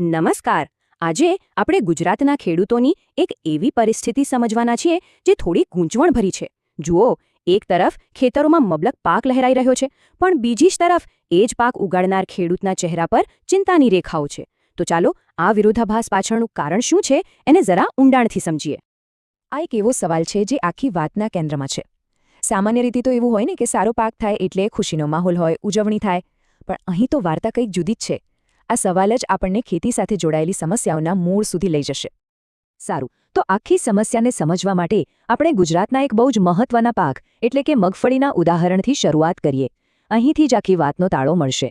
નમસ્કાર. આજે આપણે ગુજરાતના ખેડૂતોની એક એવી પરિસ્થિતિ સમજવાના છીએ જે થોડી ગૂંચવણભરી છે. જુઓ, એક તરફ ખેતરોમાં મબલક પાક લહેરાઈ રહ્યો છે, પણ બીજી જ તરફ એ જ પાક ઉગાડનાર ખેડૂતના ચહેરા પર ચિંતાની રેખાઓ છે. તો ચાલો આ વિરોધાભાસ પાછળનું કારણ શું છે એને જરા ઊંડાણથી સમજીએ. આ એક એવો સવાલ છે જે આખી વાતના કેન્દ્રમાં છે. સામાન્ય રીતે તો એવું હોય ને કે સારો પાક થાય એટલે ખુશીનો માહોલ હોય, ઉજવણી થાય. પણ અહીં તો વાર્તા કંઈક જુદી જ છે. આ સવાલ જ આપણને ખેતી સાથે જોડાયેલી સમસ્યાઓના મૂળ સુધી લઈ જશે. સારું, તો આખી સમસ્યાને સમજવા માટે આપણે ગુજરાતના એક બહુ જ મહત્વના પાક એટલે કે મગફળીના ઉદાહરણથી શરૂઆત કરીએ. અહીંથી જ આખી વાતનો તાળો મળશે.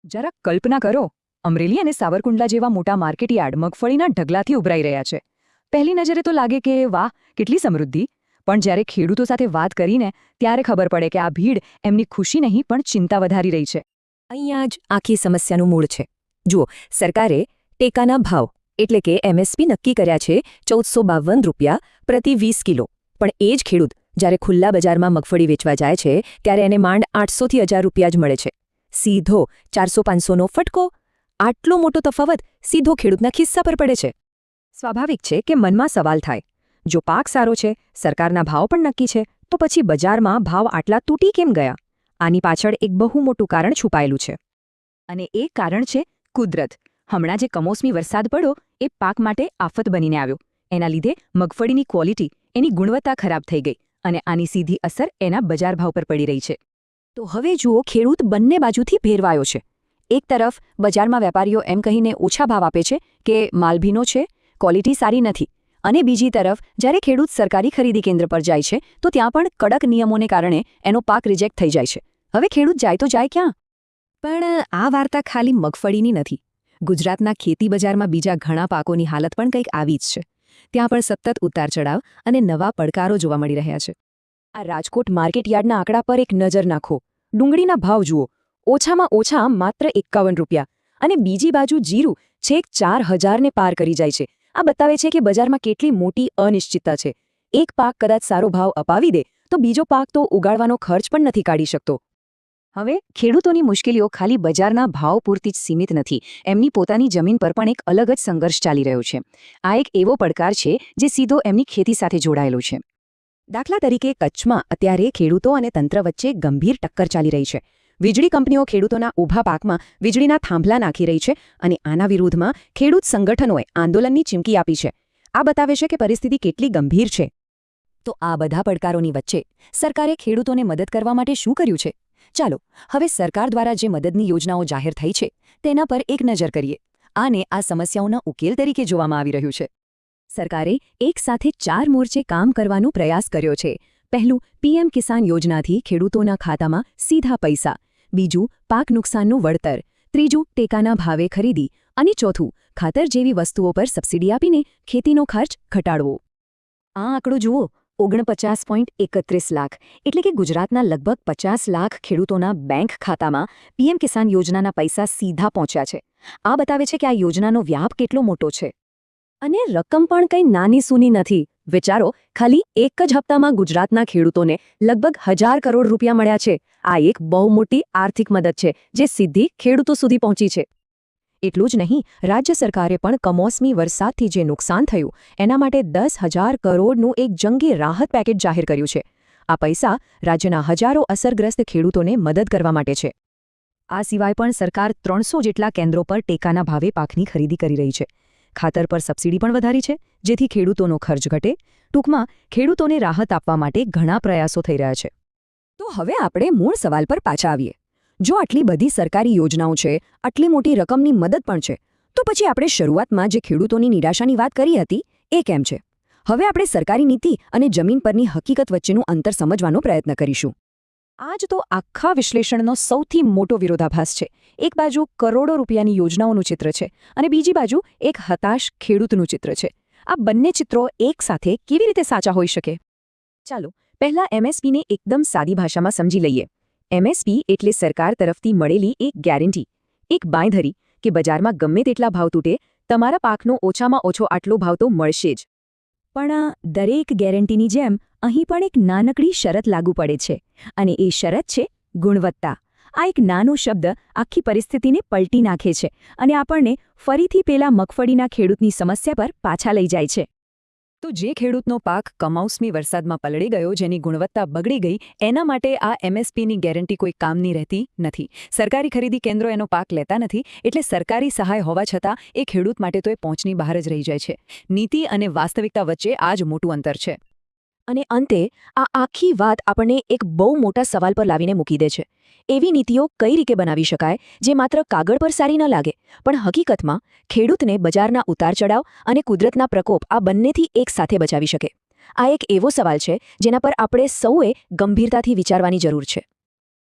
જરા કલ્પના કરો, અમરેલી અને સાવરકુંડલા જેવા મોટા માર્કેટયાર્ડ મગફળીના ઢગલાથી ઉભરાઈ રહ્યા છે. પહેલી નજરે તો લાગે કે વાહ, કેટલી સમૃદ્ધિ. પણ જ્યારે ખેડૂતો સાથે વાત કરીને ત્યારે ખબર પડે કે આ ભીડ એમની ખુશી નહીં પણ ચિંતા વધારી રહી છે. અહીંયા જ આખી સમસ્યાનું મૂળ છે. જુઓ, સરકારે ટેકાના ભાવ એટલે કે એમએસપી નક્કી કર્યા છે ₹1452 પ્રતિ 20 કિલો. પણ એ જ ખેડૂત જ્યારે ખુલ્લા બજારમાં મગફળી વેચવા જાય છે ત્યારે એને માંડ 800 થી 1000 રૂપિયા જ મળે છે. સીધો 400-500નો ફટકો. આટલો મોટો તફાવત સીધો ખેડૂતના ખિસ્સા પર પડે છે. સ્વાભાવિક છે કે મનમાં સવાલ થાય, જો પાક સારો છે, સરકારના ભાવ પણ નક્કી છે, તો પછી બજારમાં ભાવ આટલા તૂટી કેમ ગયા? આની પાછળ એક બહુ મોટું કારણ છુપાયેલું છે. અને એ કારણ છે કુદરત. હમણાં જે કમોસમી વરસાદ પડ્યો એ પાક માટે આફત બનીને આવ્યો. એના લીધે મગફળીની ક્વોલિટી, એની ગુણવત્તા ખરાબ થઈ ગઈ અને આની સીધી અસર એના બજાર ભાવ પર પડી રહી છે. તો હવે જુઓ, ખેડૂત બંને બાજુથી ભેરવાયો છે. એક તરફ બજારમાં વેપારીઓ એમ કહીને ઓછા ભાવ આપે છે કે માલ ભીનો છે, ક્વોલિટી સારી નથી. અને બીજી તરફ જ્યારે ખેડૂત સરકારી ખરીદી કેન્દ્ર પર જાય છે તો ત્યાં પણ કડક નિયમોને કારણે એનો પાક રિજેક્ટ થઈ જાય છે. હવે ખેડૂત જાય તો જાય ક્યાં? પણ આ વાર્તા ખાલી મગફળીની નથી. ગુજરાતના ખેતી બજારમાં બીજા ઘણા પાકોની હાલત પણ કંઈક આવી જ છે. ત્યાં પણ સતત ઉતાર-ચઢાવ અને નવા પડકારો જોવા મળી રહ્યા છે. આ રાજકોટ માર્કેટયાર્ડના આંકડા પર એક નજર નાખો. ડુંગળીના ભાવ જુઓ, ઓછામાં ઓછા માત્ર ₹51. અને બીજી બાજુ જીરું છેક 4000ને પાર કરી જાય છે. આ બતાવે છે કે બજારમાં કેટલી મોટી અનિશ્ચિતતા છે. એક પાક કદાચ સારો ભાવ અપાવી દે તો બીજો પાક તો ઉગાડવાનો ખર્ચ પણ નથી કાઢી શકતો. હવે ખેડૂતોની મુશ્કેલીઓ ખાલી બજારના ભાવ પૂરતી જ સીમિત નથી. એમની પોતાની જમીન પર પણ એક અલગ જ સંઘર્ષ ચાલી રહ્યો છે. આ એક એવો પડકાર છે જે સીધો એમની ખેતી સાથે જોડાયેલો છે. દાખલા તરીકે કચ્છમાં અત્યારે ખેડૂતો અને તંત્ર વચ્ચે ગંભીર ટક્કર ચાલી રહી છે. વીજળી કંપનીઓ ખેડૂતોના ઊભા પાકમાં વીજળીના થાંભલા નાખી રહી છે અને આના વિરુદ્ધમાં ખેડૂત સંગઠનોએ આંદોલનની ચીમકી આપી છે. આ બતાવે છે કે પરિસ્થિતિ કેટલી ગંભીર છે. તો આ બધા પડકારોની વચ્ચે સરકારે ખેડૂતોને મદદ કરવા માટે શું કર્યું છે? ચાલો હવે સરકાર દ્વારા જે મદદની યોજનાઓ જાહેર થઈ છે તેના પર એક નજર કરીએ. આને આ સમસ્યાઓના ઉકેલ તરીકે જોવામાં આવી રહ્યું છે. સરકારે એક સાથે 4 મોરચે કામ કરવાનો પ્રયાસ કર્યો છે. પહેલું, પીએમ કિસાન યોજનાથી ખેડૂતોના ખાતામાં સીધા પૈસા. બીજું, પાક નુકસાનનું વળતર. ત્રીજું, ટેકાના ભાવે ખરીદી. અને ચોથું, ખાતર જેવી વસ્તુઓ પર સબસિડી આપીને ખેતીનો ખર્ચ ઘટાડવો. આ આંકડો જુઓ, 49.31 લાખ એટલે કે ગુજરાતના લગભગ 50 લાખ ખેડૂતોના બેંક ખાતામાં પીએમ કિસાન યોજનાના પૈસા સીધા પહોંચ્યા છે. આ બતાવે છે કે આ યોજનાનો વ્યાપ કેટલો મોટો છે. અને રકમ પણ કંઈ નાની સૂની નથી. વિચારો, ખાલી એક જ હપ્તામાં ગુજરાતના ખેડૂતોને લગભગ 1000 કરોડ રૂપિયા મળ્યા છે. આ એક બહુ મોટી આર્થિક મદદ છે જે સીધી ખેડૂતો સુધી પહોંચી છે. એટલું જ નહીં, રાજ્ય સરકારે પણ કમોસમી વરસાદથી જે નુકસાન થયું એના માટે 10,000 કરોડનું એક જંગી રાહત પેકેજ જાહેર કર્યું છે. આ પૈસા રાજ્યના હજારો અસરગ્રસ્ત ખેડૂતોને મદદ કરવા માટે છે. આ સિવાય પણ સરકાર 300 જેટલા કેન્દ્રો પર ટેકાના ભાવે પાકની ખરીદી કરી રહી છે. ખાતર પર સબસિડી પણ વધારી છે જેથી ખેડૂતોનો ખર્ચ ઘટે. ટૂંકમાં ખેડૂતોને રાહત આપવા માટે ઘણા પ્રયાસો થઈ રહ્યા છે. તો હવે આપણે મૂળ સવાલ પર પાછા આવીએ. જો આટલી બધી સરકારી યોજનાઓ છે, આટલી મોટી રકમની મદદ પણ છે, તો પછી આપણે શરૂઆતમાં જે ખેડૂતોની નિરાશાની વાત કરી હતી એ કેમ છે? હવે આપણે સરકારી નીતિ અને જમીન પરની હકીકત વચ્ચેનું અંતર સમજવાનો પ્રયત્ન કરીશું. આ જ તો આખા વિશ્લેષણનો સૌથી મોટો વિરોધાભાસ છે. એક બાજુ કરોડો રૂપિયાની યોજનાઓનું ચિત્ર છે અને બીજી બાજુ એક હતાશ ખેડૂતનું ચિત્ર છે. આ બંને ચિત્રો એક સાથે કેવી રીતે સાચા હોઈ શકે? ચાલો પહેલા એમએસપીને એકદમ સાદી ભાષામાં સમજી લઈએ. એમએસપી એટલે સરકાર તરફથી મળેલી એક ગેરંટી, એક બાંયધરી કે બજારમાં ગમે તેટલા ભાવ તૂટે, તમારા પાકનો ઓછામાં ઓછો આટલો ભાવ તો મળશે જ. પણ આ દરેક ગેરંટીની જેમ અહીં પણ એક નાનકડી શરત લાગુ પડે છે અને એ શરત છે ગુણવત્તા. આ એક નાનો શબ્દ આખી પરિસ્થિતિને પલટી નાખે છે અને આપણને ફરીથી પેલા મગફળીના ખેડૂતની સમસ્યા પર પાછા લઈ જાય છે. તો જે ખેડૂતનો પાક કમોસમી વરસાદમાં પલળી ગયો, જેની ગુણવત્તા બગડી ગઈ, એના માટે આ એમએસપીની ગેરંટી કોઈ કામની રહેતી નથી. સરકારી ખરીદી કેન્દ્રો એનો પાક લેતા નથી, એટલે સરકારી સહાય હોવા છતાં એ ખેડૂત માટે તો એ પહોંચની બહાર જ રહી જાય છે. નીતિ અને વાસ્તવિકતા વચ્ચે આ જ મોટું અંતર છે. અને અંતે આ આખી વાત આપણને એક બહુ મોટા સવાલ પર લાવીને મૂકી દે છે. એવી નીતિઓ કઈ રીતે બનાવી શકાય જે માત્ર કાગળ પર સારી ન લાગે, પણ હકીકતમાં ખેડૂતને બજારના ઉતાર-ચઢાવ અને કુદરતના પ્રકોપ આ બંનેથી એક સાથે બચાવી શકે? આ એક એવો સવાલ છે જેના પર આપણે સૌએ ગંભીરતાથી વિચારવાની જરૂર છે.